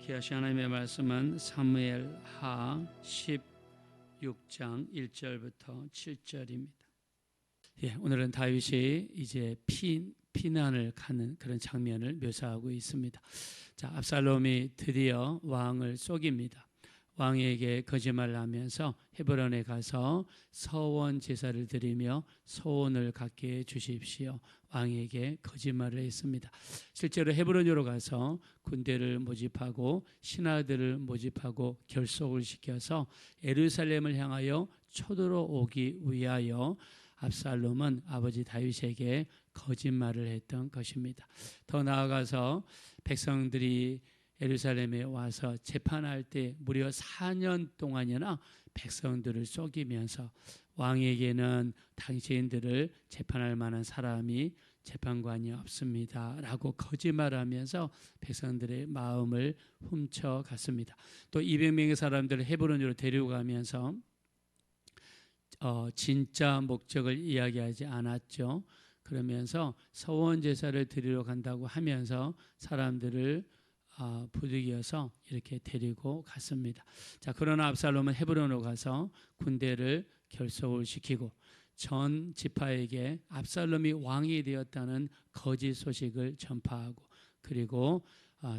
귀하신 하나님의 말씀은 사무엘하 16장 1절부터 7절입니다. 오늘은 다윗이 이제 피난을 가는 그런 장면을 묘사하고 있습니다. 자, 압살롬이 드디어 왕을 속입니다. 왕에게 거짓말을 하면서 헤브론에 가서 서원 제사를 드리며 소원을 갖게 해 주십시오. 왕에게 거짓말을 했습니다. 실제로 헤브론으로 가서 군대를 모집하고 신하들을 모집하고 결속을 시켜서 예루살렘을 향하여 쳐들어오기 위하여 압살롬은 아버지 다윗에게 거짓말을 했던 것입니다. 더 나아가서 백성들이 예루살렘에 와서 재판할 때 무려 4년 동안이나 백성들을 속이면서 왕에게는 당신들을 재판할 만한 사람이 재판관이 없습니다 라고 거짓말하면서 백성들의 마음을 훔쳐갔습니다. 또 200명의 사람들을 헤브론으로 데려가면서 진짜 목적을 이야기하지 않았죠. 그러면서 서원 제사를 드리러 간다고 하면서 사람들을 부득이어서 이렇게 데리고 갔습니다. 자, 그러나 압살롬은 헤브론으로 가서 군대를 결속을 시키고 전 지파에게 압살롬이 왕이 되었다는 거짓 소식을 전파하고 그리고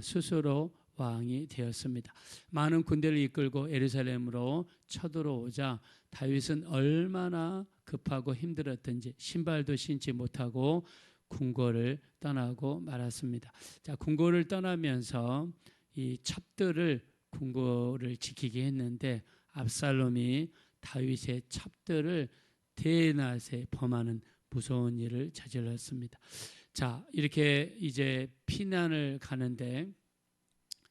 스스로 왕이 되었습니다. 많은 군대를 이끌고 예루살렘으로 쳐들어오자 다윗은 얼마나 급하고 힘들었던지 신발도 신지 못하고 궁궐을 떠나고 말았습니다. 자, 궁궐을 떠나면서 이 첩들을 궁궐을 지키게 했는데 압살롬이 다윗의 첩들을 대낮에 범하는 무서운 일을 저질렀습니다. 자, 이렇게 이제 피난을 가는데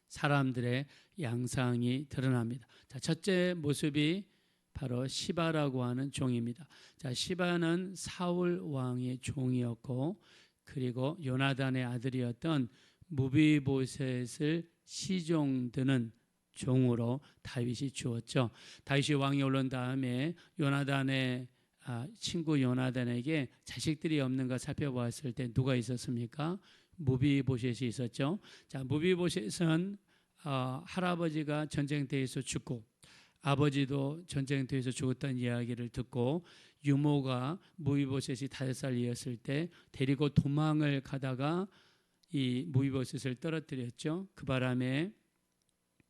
사람들의 양상이 드러납니다. 자, 첫째 모습이 바로 시바라고 하는 종입니다. 자, 시바는 사울 왕의 종이었고 그리고 요나단의 아들이었던 무비보셋을 시종드는 종으로 다윗이 주었죠. 다윗이 왕이 오른 다음에 요나단의 친구 요나단에게 자식들이 없는 거 살펴보았을 때 누가 있었습니까? 무비보셋이 있었죠. 자, 무비보셋은 할아버지가 전쟁터에서 죽고 아버지도 전쟁터에서 죽었다는 이야기를 듣고 유모가 무비보셋이 5살이었을 때 데리고 도망을 가다가 이 무비보셋을 떨어뜨렸죠. 그 바람에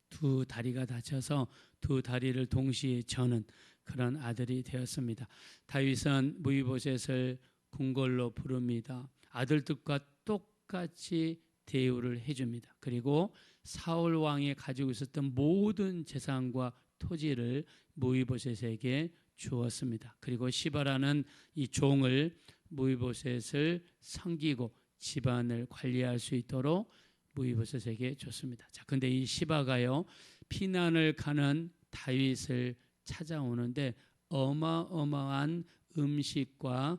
두 다리가 다쳐서 두 다리를 동시에 저는 그런 아들이 되었습니다. 다윗은 무비보셋을 궁궐로 부릅니다. 아들들과 똑같이 대우를 해줍니다. 그리고 사울 왕이 가지고 있었던 모든 재산과 토지를 무비보셋에게 주었습니다. 그리고 시바라는 이 종을 무비보셋을 섬기고 집안을 관리할 수 있도록 무비보셋에게 줬습니다. 자, 근데 이 시바가요 피난을 가는 다윗을 찾아오는데 어마어마한 음식과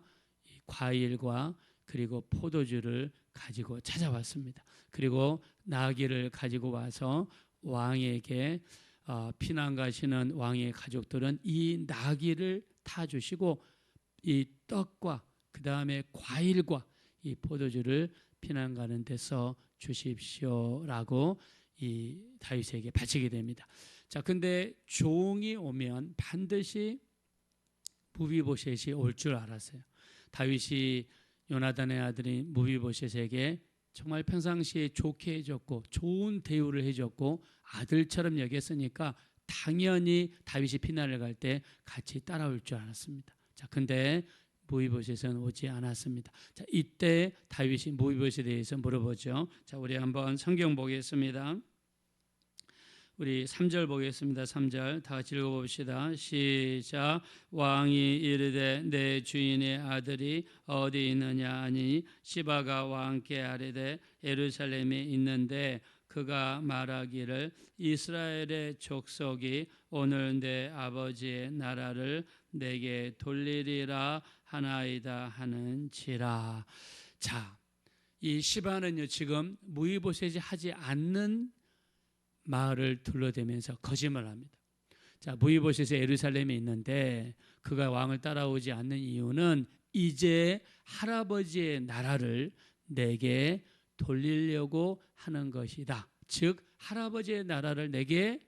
과일과 그리고 포도주를 가지고 찾아왔습니다. 그리고 나귀를 가지고 와서 왕에게 피난 가시는 왕의 가족들은 이 나귀를 타주시고 이 떡과 그 다음에 과일과 이 포도주를 피난 가는 데서 주십시오라고 이 다윗에게 바치게 됩니다. 자, 근데 종이 오면 반드시 무비보셋이 올 줄 알았어요. 다윗이 요나단의 아들인 무비보셋에게 정말 평상시에 좋게 해줬고 좋은 대우를 해줬고 아들처럼 여겼으니까 당연히 다윗이 피난을 갈 때 같이 따라올 줄 알았습니다. 자, 근데 무비보셋은 오지 않았습니다. 자, 이때 다윗이 무비보셋에 대해서 물어보죠. 자, 우리 한번 성경 보겠습니다. 우리 3절 보겠습니다. 3절 다 같이 읽어봅시다. 시작. 왕이 이르되 내 주인의 아들이 어디 있느냐 하니 시바가 왕께 아뢰되 예루살렘에 있는데 그가 말하기를 이스라엘의 족속이 오늘 내 아버지의 나라를 내게 돌리리라 하나이다 하는지라. 자, 이 시바는요 지금 무비보셋이 하지 않는 마을을 둘러대면서 거짓말합니다. 자, 무비보셋이 예루살렘에 있는데 그가 왕을 따라오지 않는 이유는 이제 할아버지의 나라를 내게 돌리려고 하는 것이다. 즉 할아버지의 나라를 내게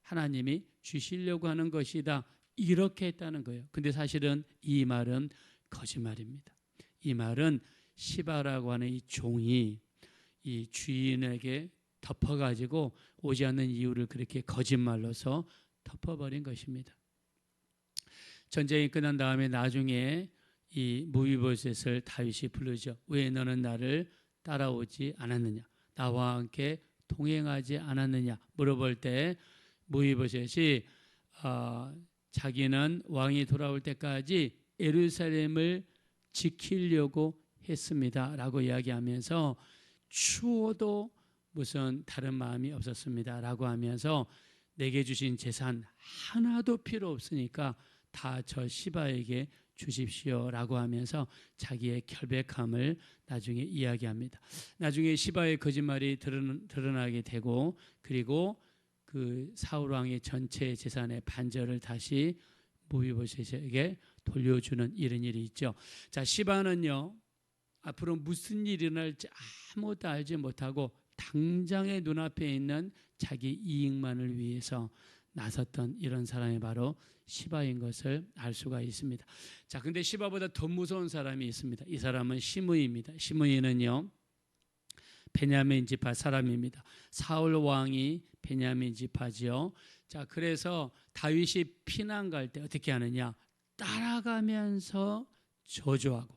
하나님이 주시려고 하는 것이다. 이렇게 했다는 거예요. 근데 사실은 이 말은 거짓말입니다. 이 말은 시바라고 하는 이 종이 이 주인에게 덮어가지고 오지 않는 이유를 그렇게 거짓말로서 덮어버린 것입니다. 전쟁이 끝난 다음에 나중에 이 무비보셋을 다윗이 부르죠. 왜 너는 나를 따라오지 않았느냐? 나와 함께 동행하지 않았느냐? 물어볼 때 무비보셋이 자기는 왕이 돌아올 때까지 예루살렘을 지키려고 했습니다 라고 이야기하면서 추워도 무슨 다른 마음이 없었습니다 라고 하면서 내게 주신 재산 하나도 필요 없으니까 다 저 시바에게 주십시오 라고 하면서 자기의 결백함을 나중에 이야기합니다. 나중에 시바의 거짓말이 드러나게 되고 그리고 그 사울 왕의 전체 재산의 반절을 다시 무비보셋에게 돌려주는 이런 일이 있죠. 자, 시바는요 앞으로 무슨 일이 일어날지 아무것도 알지 못하고 당장의 눈앞에 있는 자기 이익만을 위해서 나섰던 이런 사람이 바로 시바인 것을 알 수가 있습니다. 자, 근데 시바보다 더 무서운 사람이 있습니다. 이 사람은 시므이입니다. 시므이는요 베냐민 지파 사람입니다. 사울 왕이 베냐민 지파지요. 자, 그래서 다윗이 피난 갈 때 어떻게 하느냐? 따라가면서 저주하고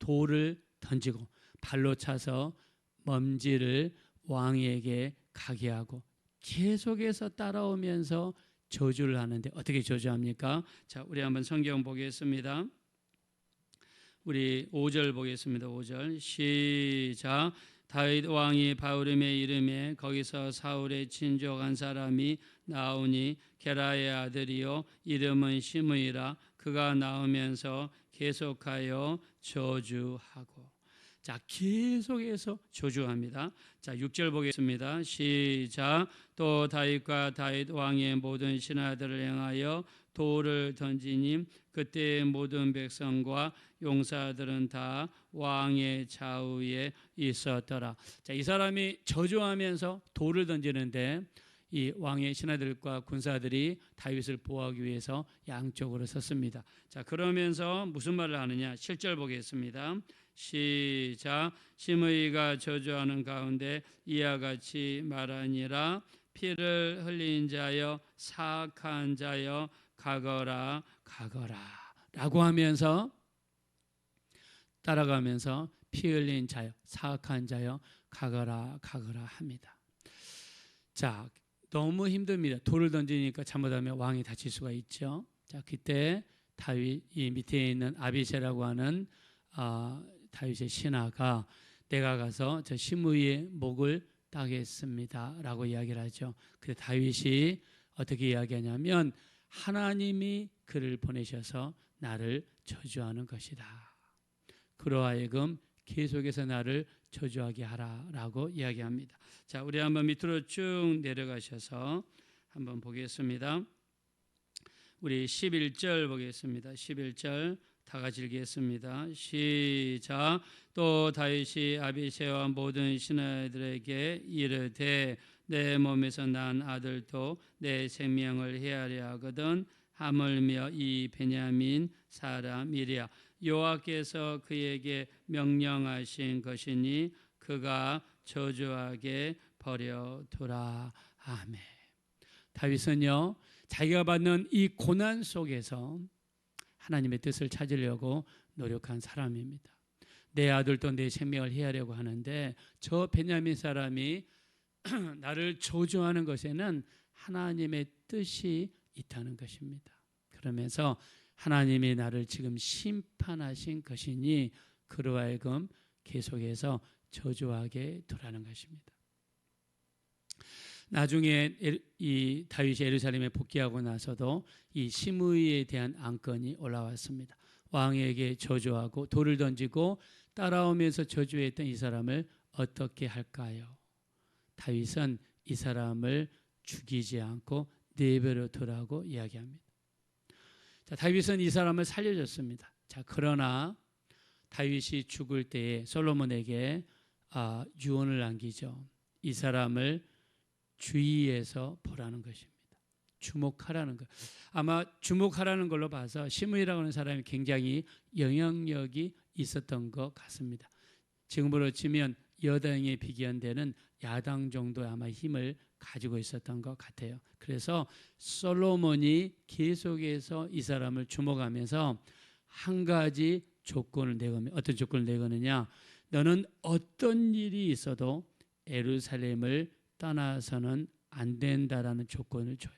돌을 던지고 발로 차서 먼지를 왕에게 가게 하고 계속해서 따라오면서 저주를 하는데 어떻게 저주합니까? 자, 우리 한번 성경 보겠습니다. 우리 5절 보겠습니다. 5절 시작. 다윗 왕이 바후림의 이름에 거기서 사울의 친족한 사람이 나오니 게라의 아들이요 이름은 시므이라. 그가 나오면서 계속하여 저주하고. 자, 계속해서 저주합니다. 자, 6절 보겠습니다. 시작. 또 다윗과 다윗 왕의 모든 신하들을 향하여 돌을 던지니 그때의 모든 백성과 용사들은 다 왕의 좌우에 있었더라. 자, 이 사람이 저주하면서 돌을 던지는데 이 왕의 신하들과 군사들이 다윗을 보호하기 위해서 양쪽으로 섰습니다. 자, 그러면서 무슨 말을 하느냐? 7절 보겠습니다. 시작. 시므이가 저주하는 가운데 이와 같이 말하니라. 피를 흘린 자여 사악한 자여 가거라 가거라 라고 하면서 따라가면서 피 흘린 자여 사악한 자여 가거라 가거라 합니다. 자, 너무 힘듭니다. 돌을 던지니까 잘못하면 왕이 다칠 수가 있죠. 자, 그때 다윗 이 밑에 있는 아비새라고 하는 다윗의 신하가 내가 가서 저 시므이의 목을 따겠습니다 라고 이야기를 하죠. 그래서 다윗이 어떻게 이야기하냐면 하나님이 그를 보내셔서 나를 저주하는 것이다. 그러하여금 계속해서 나를 저주하게 하라라고 이야기합니다. 자, 우리 한번 밑으로 쭉 내려가셔서 한번 보겠습니다. 우리 11절 보겠습니다. 11절 다 같이 읽겠습니다. 시작. 또 다윗이 아비새와 모든 신하들에게 이르되 내 몸에서 난 아들도 내 생명을 해하려 하거든 하물며 이 베냐민 사람이랴. 여호와께서 그에게 명령하신 것이니 그가 저주하게 버려두라. 아멘. 다윗은요 자기가 받는 이 고난 속에서 하나님의 뜻을 찾으려고 노력한 사람입니다. 내 아들도 내 생명을 해하려고 하는데 저 베냐민 사람이 나를 저주하는 것에는 하나님의 뜻이 있다는 것입니다. 그러면서 하나님이 나를 지금 심판하신 것이니 그로 하여금 계속해서 저주하게 두라는 것입니다. 나중에 이 다윗이 예루살렘에 복귀하고 나서도 이 시므이에 대한 안건이 올라왔습니다. 왕에게 저주하고 돌을 던지고 따라오면서 저주했던 이 사람을 어떻게 할까요? 다윗은 이 사람을 죽이지 않고 내버려 두라고 이야기합니다. 자, 다윗은 이 사람을 살려줬습니다. 자, 그러나 다윗이 죽을 때에 솔로몬에게 유언을 남기죠. 이 사람을 주의해서 보라는 것입니다. 주목하라는 것. 아마 주목하라는 걸로 봐서 시므이라고 하는 사람이 굉장히 영향력이 있었던 것 같습니다. 지금으로 치면 여당에 비견되는 야당 정도의 아마 힘을 가지고 있었던 것 같아요. 그래서 솔로몬이 계속해서 이 사람을 주목하면서 한 가지 조건을 내거든요. 어떤 조건을 내거느냐? 너는 어떤 일이 있어도 예루살렘을 떠나서는 안 된다라는 조건을 줘요.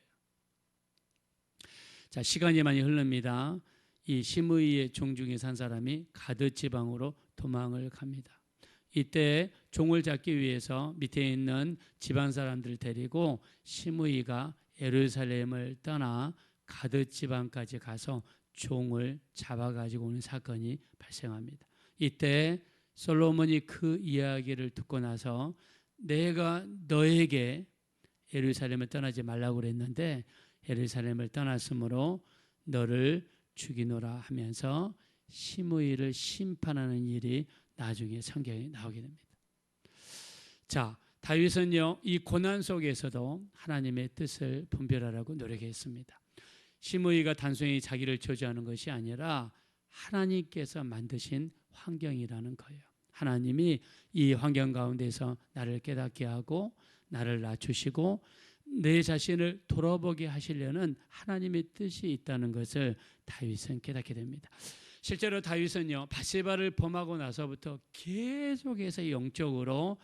자, 시간이 많이 흐릅니다. 이 시므이의 종 중에 한 사람이 가드 지방으로 도망을 갑니다. 이때 종을 잡기 위해서 밑에 있는 지방 사람들을 데리고 시므이가 예루살렘을 떠나 가드 지방까지 가서 종을 잡아가지고 오는 사건이 발생합니다. 이때 솔로몬이 그 이야기를 듣고 나서 내가 너에게 예루살렘을 떠나지 말라고 그랬는데 예루살렘을 떠났으므로 너를 죽이노라 하면서 시므이를 심판하는 일이 나중에 성경에 나오게 됩니다. 자, 다윗은요, 이 고난 속에서도 하나님의 뜻을 분별하라고 노력했습니다. 시므이가 단순히 자기를 저주하는 것이 아니라 하나님께서 만드신 환경이라는 거예요. 하나님이 이 환경 가운데서 나를 깨닫게 하고 나를 낮추시고 내 자신을 돌아보게 하시려는 하나님의 뜻이 있다는 것을 다윗은 깨닫게 됩니다. 실제로 다윗은요, 밧세바를 범하고 나서부터 계속해서 영적으로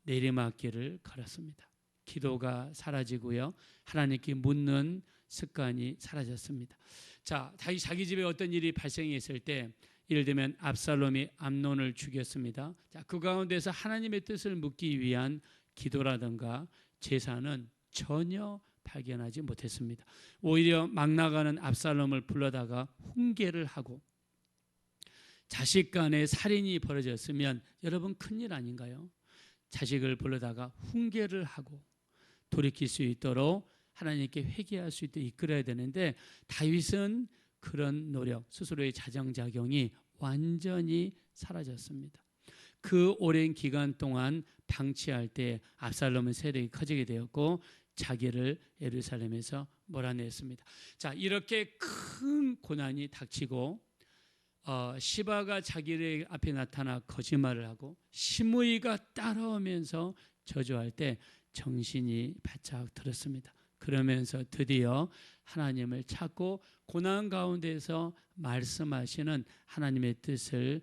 내리막길을 걸었습니다. 기도가 사라지고요, 하나님께 묻는 습관이 사라졌습니다. 자, 다윗 자기 집에 어떤 일이 발생했을 때, 예를 들면 압살롬이 암논을 죽였습니다. 자, 그 가운데서 하나님의 뜻을 묻기 위한 기도라든가 제사는 전혀 발견하지 못했습니다. 오히려 막 나가는 압살롬을 불러다가 훈계를 하고, 자식 간에 살인이 벌어졌으면 여러분 큰일 아닌가요? 자식을 불러다가 훈계를 하고 돌이킬 수 있도록 하나님께 회개할 수 있도록 이끌어야 되는데 다윗은 그런 노력, 스스로의 자정작용이 완전히 사라졌습니다. 그 오랜 기간 동안 방치할 때 압살롬의 세력이 커지게 되었고 자기를 예루살렘에서 몰아냈습니다. 자, 이렇게 큰 고난이 닥치고 시바가 자기를 앞에 나타나 거짓말을 하고 시므이가 따라오면서 저주할 때 정신이 바짝 들었습니다. 그러면서 드디어 하나님을 찾고 고난 가운데서 말씀하시는 하나님의 뜻을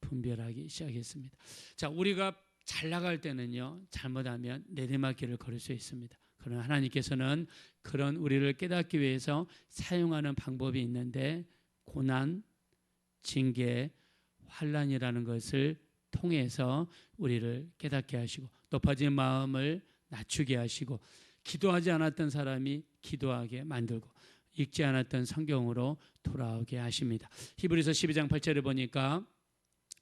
분별하기 시작했습니다. 자, 우리가 잘 나갈 때는요, 잘못하면 내리막길을 걸을 수 있습니다. 그러나 하나님께서는 그런 우리를 깨닫기 위해서 사용하는 방법이 있는데 고난, 징계, 환난이라는 것을 통해서 우리를 깨닫게 하시고 높아진 마음을 낮추게 하시고 기도하지 않았던 사람이 기도하게 만들고 읽지 않았던 성경으로 돌아오게 하십니다. 히브리서 12장 8절을 보니까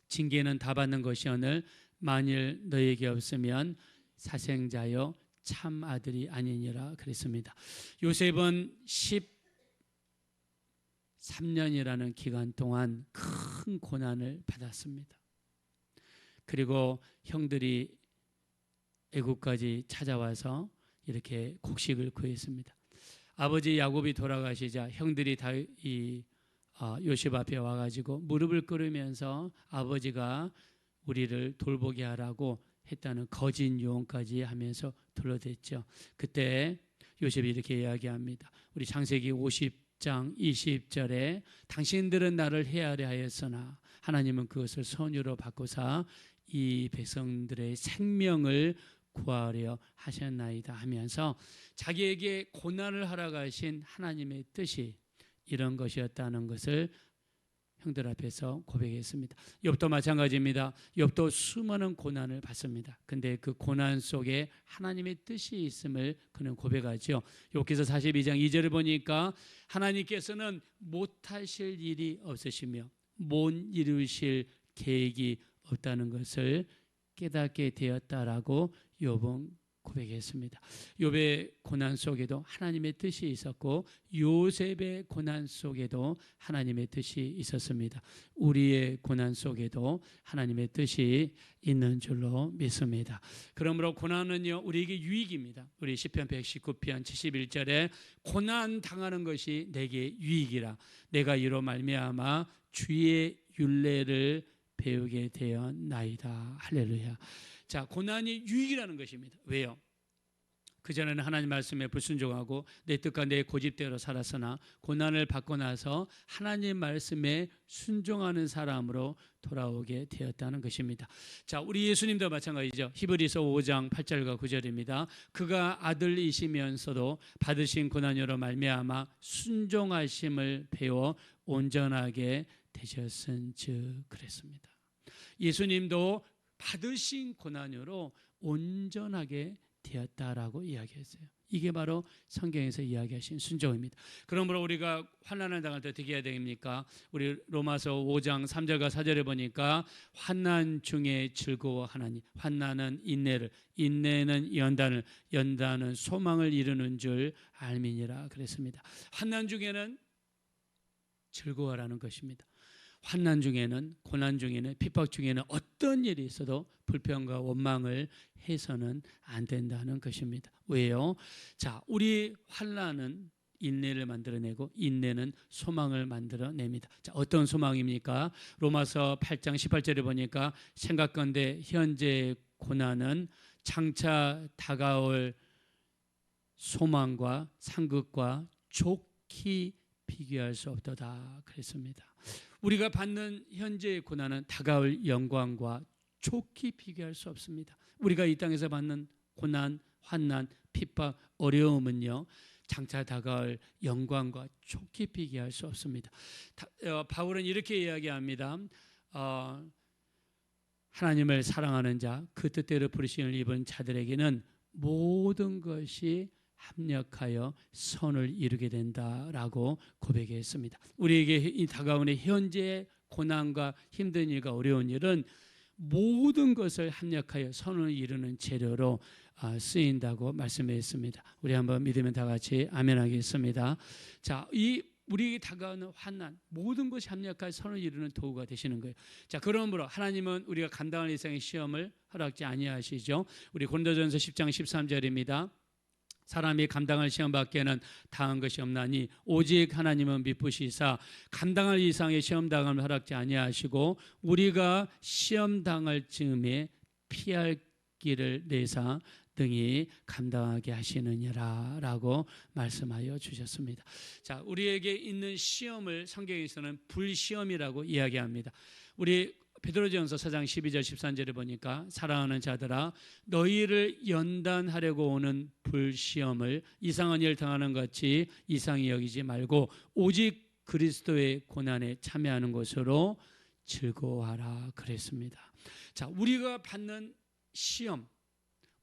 징계는 다 받는 것이오늘 만일 너에게 없으면 사생자여 참 아들이 아니니라 그랬습니다. 요셉은 13년이라는 기간 동안 큰 고난을 받았습니다. 그리고 형들이 애국까지 찾아와서 이렇게 곡식을 구했습니다. 아버지 야곱이 돌아가시자 형들이 다 요셉 앞에 와가지고 무릎을 꿇으면서 아버지가 우리를 돌보게 하라고 했다는 거짓 유언까지 하면서 둘러댔죠. 그때 요셉이 이렇게 이야기합니다. 우리 창세기 50장 20절에 당신들은 나를 헤아려 하였으나 하나님은 그것을 선유로 바꾸사 이 백성들의 생명을 구하려 하셨나이다 하면서 자기에게 고난을 하러 가신 하나님의 뜻이 이런 것이었다는 것을 형들 앞에서 고백했습니다. 욥도 마찬가지입니다. 욥도 수많은 고난을 받습니다. 근데 그 고난 속에 하나님의 뜻이 있음을 그는 고백하죠. 욥기서 42장 2절을 보니까 하나님께서는 못하실 일이 없으시며 못 이루실 계획이 없다는 것을 깨닫게 되었다라고 욥은 고백했습니다. 욥의 고난 속에도 하나님의 뜻이 있었고 요셉의 고난 속에도 하나님의 뜻이 있었습니다. 우리의 고난 속에도 하나님의 뜻이 있는 줄로 믿습니다. 그러므로 고난은요 우리에게 유익입니다. 우리 시편 119편 71절에 고난 당하는 것이 내게 유익이라 내가 이로 말미암아 주의 율례를 배우게 되었나이다. 할렐루야. 자, 고난이 유익이라는 것입니다. 왜요? 그전에는 하나님 말씀에 불순종하고 내 뜻과 내 고집대로 살았으나 고난을 받고 나서 하나님 말씀에 순종하는 사람으로 돌아오게 되었다는 것입니다. 자, 우리 예수님도 마찬가지죠. 히브리서 5장 8절과 9절입니다. 그가 아들이시면서도 받으신 고난으로 말미암아 순종하심을 배워 온전하게 되셨은즉 그랬습니다. 예수님도 받으신 고난으로 온전하게 되었다라고 이야기했어요. 이게 바로 성경에서 이야기하신 순종입니다. 그러므로 우리가 환난을 당할 때 어떻게 해야 됩니까? 우리 로마서 5장 3절과 4절에 보니까 환난 중에 즐거워하나니 환난은 인내를 인내는 연단을 연단은 소망을 이루는 줄 알미니라 그랬습니다. 환난 중에는 즐거워라는 것입니다. 환난 중에는 고난 중에는 핍박 중에는 어떤 일이 있어도 불평과 원망을 해서는 안 된다는 것입니다. 왜요? 자, 우리 환난은 인내를 만들어내고 인내는 소망을 만들어냅니다. 자, 어떤 소망입니까? 로마서 8장 18절에 보니까 생각건대 현재 고난은 장차 다가올 소망과 상급과 좋게 비교할 수 없도다 그랬습니다. 우리가 받는 현재의 고난은 다가올 영광과 좋게 비교할 수 없습니다. 우리가 이 땅에서 받는 고난, 환난, 핍박, 어려움은요 장차 다가올 영광과 좋게 비교할 수 없습니다. 바울은 이렇게 이야기합니다. 하나님을 사랑하는 자, 그 뜻대로 부르심을 입은 자들에게는 모든 것이 합력하여 선을 이루게 된다라고 고백했습니다. 우리에게 이 다가오는 현재의 고난과 힘든 일과 어려운 일은 모든 것을 합력하여 선을 이루는 재료로 쓰인다고 말씀했습니다. 우리 한번 믿으면 다 같이 아멘 하겠습니다. 자, 이 우리에게 다가오는 환난 모든 것이 합력하여 선을 이루는 도구가 되시는 거예요. 자, 그러므로 하나님은 우리가 감당할 이상의 시험을 허락지 아니하시죠. 우리 고린도전서 10장 13절입니다. 사람이 감당할 시험 밖에는 당한 것이 없나니 오직 하나님은 미쁘시사 감당할 이상의 시험 당함을 허락지 아니하시고 우리가 시험 당할 즈음에 피할 길을 내사 등이 감당하게 하시느니라라고 말씀하여 주셨습니다. 자, 우리에게 있는 시험을 성경에서는 불시험이라고 이야기합니다. 우리 베드로전서 4장 12절 13절에 보니까 사랑하는 자들아 너희를 연단하려고 오는 불시험을 이상한 일 당하는 것 같이 이상히 여기지 말고 오직 그리스도의 고난에 참여하는 것으로 즐거워하라 그랬습니다. 자, 우리가 받는 시험,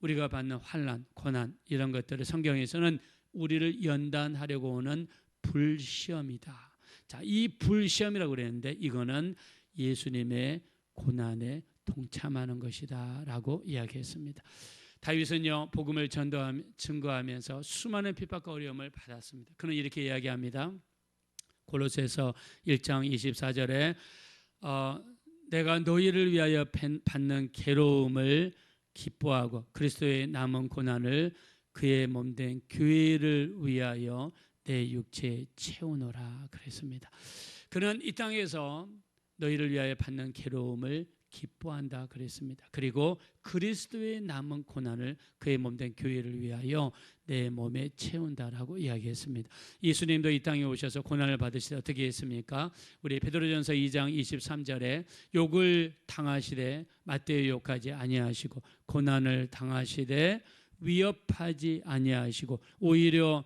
우리가 받는 환난, 고난 이런 것들을 성경에서는 우리를 연단하려고 오는 불시험이다. 자, 이 불시험이라고 그랬는데 이거는 예수님의 고난에 동참하는 것이다 라고 이야기했습니다. 다윗은요 복음을 증거하면서 수많은 핍박과 어려움을 받았습니다. 그는 이렇게 이야기합니다. 골로새서 1장 24절에 내가 너희를 위하여 받는 괴로움을 기뻐하고 그리스도의 남은 고난을 그의 몸된 교회를 위하여 내 육체에 채우노라 그랬습니다. 그는 이 땅에서 너희를 위하여 받는 괴로움을 기뻐한다 그랬습니다. 그리고 그리스도의 남은 고난을 그의 몸된 교회를 위하여 내 몸에 채운다라고 이야기했습니다. 예수님도 이 땅에 오셔서 고난을 받으시다 어떻게 했습니까? 우리 베드로전서 2장 23절에 욕을 당하시되 맞대어 욕하지 아니하시고 고난을 당하시되 위협하지 아니하시고 오히려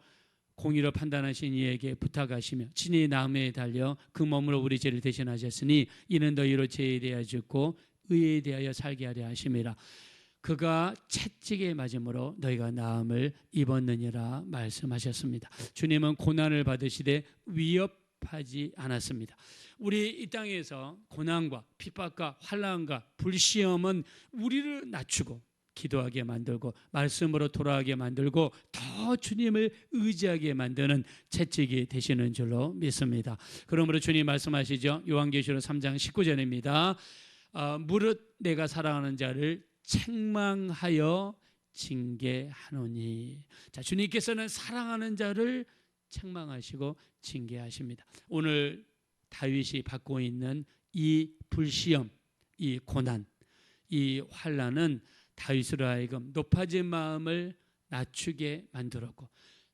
공의로 판단하신 이에게 부탁하시며 친히 나무에 달려 그 몸으로 우리 죄를 대신하셨으니 이는 너희로 죄에 대하여 죽고 의에 대하여 살게 하려 하심이라. 그가 채찍에 맞음으로 너희가 나음을 입었느니라 말씀하셨습니다. 주님은 고난을 받으시되 위협하지 않았습니다. 우리 이 땅에서 고난과 핍박과 환난과 불시험은 우리를 낮추고 기도하게 만들고 말씀으로 돌아가게 만들고 더 주님을 의지하게 만드는 채찍이 되시는 줄로 믿습니다. 그러므로 주님 말씀하시죠. 요한계시록 3장 19절입니다. 무릇 내가 사랑하는 자를 책망하여 징계하노니. 자, 주님께서는 사랑하는 자를 책망하시고 징계하십니다. 오늘 다윗이 받고 있는 이 불시험, 이 고난, 이 환난은 다윗으로 하여금 높아진 마음을 낮추게 만들었고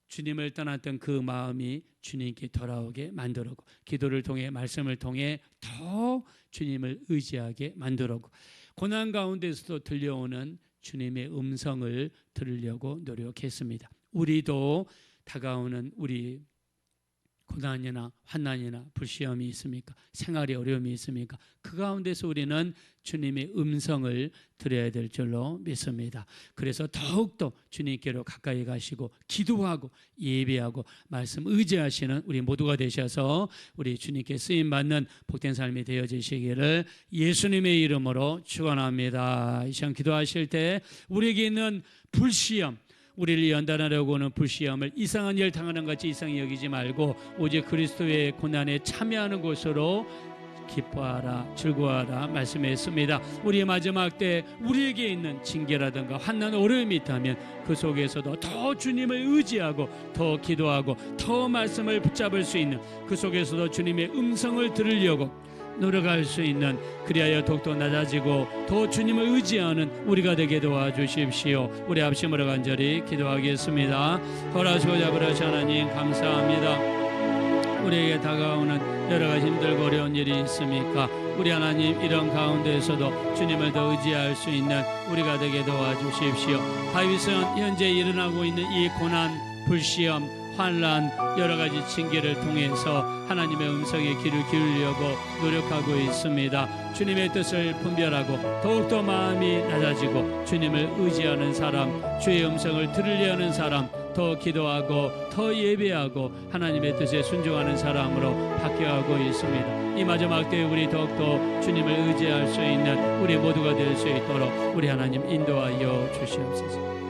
주님을 떠났던 그 마음이 주님께 돌아오게 만들었고 기도를 통해 말씀을 통해 더 주님을 의지하게 만들었고 고난 가운데서도 들려오는 주님의 음성을 들으려고 노력했습니다. 우리도 다가오는 우리 고난이나 환난이나 불시험이 있습니까? 생활에 어려움이 있습니까? 그 가운데서 우리는 주님의 음성을 들어야 될 줄로 믿습니다. 그래서 더욱더 주님께로 가까이 가시고 기도하고 예배하고 말씀 의지하시는 우리 모두가 되셔서 우리 주님께 쓰임받는 복된 삶이 되어지시기를 예수님의 이름으로 축원합니다. 이 시간 기도하실 때 우리에게 있는 불시험, 우리를 연단하려고 하는 불시험을 이상한 일 당하는 같이 이상히 여기지 말고 오직 그리스도의 고난에 참여하는 것으로 기뻐하라 즐거워하라 말씀했습니다. 우리의 마지막 때 우리에게 있는 징계라든가 환난 어려움이 있다면 그 속에서도 더 주님을 의지하고 더 기도하고 더 말씀을 붙잡을 수 있는 그 속에서도 주님의 음성을 들으려고 노력할 수 있는 그리하여 더욱더 낮아지고 더 주님을 의지하는 우리가 되게 도와주십시오. 우리 합심으로 간절히 기도하겠습니다. 허락하시고 잡으라시 하나님 감사합니다. 우리에게 다가오는 여러 가지 힘들고 어려운 일이 있습니까? 우리 하나님 이런 가운데에서도 주님을 더 의지할 수 있는 우리가 되게 도와주십시오. 다윗은 현재 일어나고 있는 이 고난, 불시험, 환난, 여러 가지 징계를 통해서 하나님의 음성에 귀를 기울이려고 노력하고 있습니다. 주님의 뜻을 분별하고 더욱더 마음이 낮아지고 주님을 의지하는 사람, 주의 음성을 들으려 하는 사람, 더 기도하고 더 예배하고 하나님의 뜻에 순종하는 사람으로 바뀌어가고 있습니다. 이 마지막 때에 우리 더욱더 주님을 의지할 수 있는 우리 모두가 될 수 있도록 우리 하나님 인도하여 주시옵소서.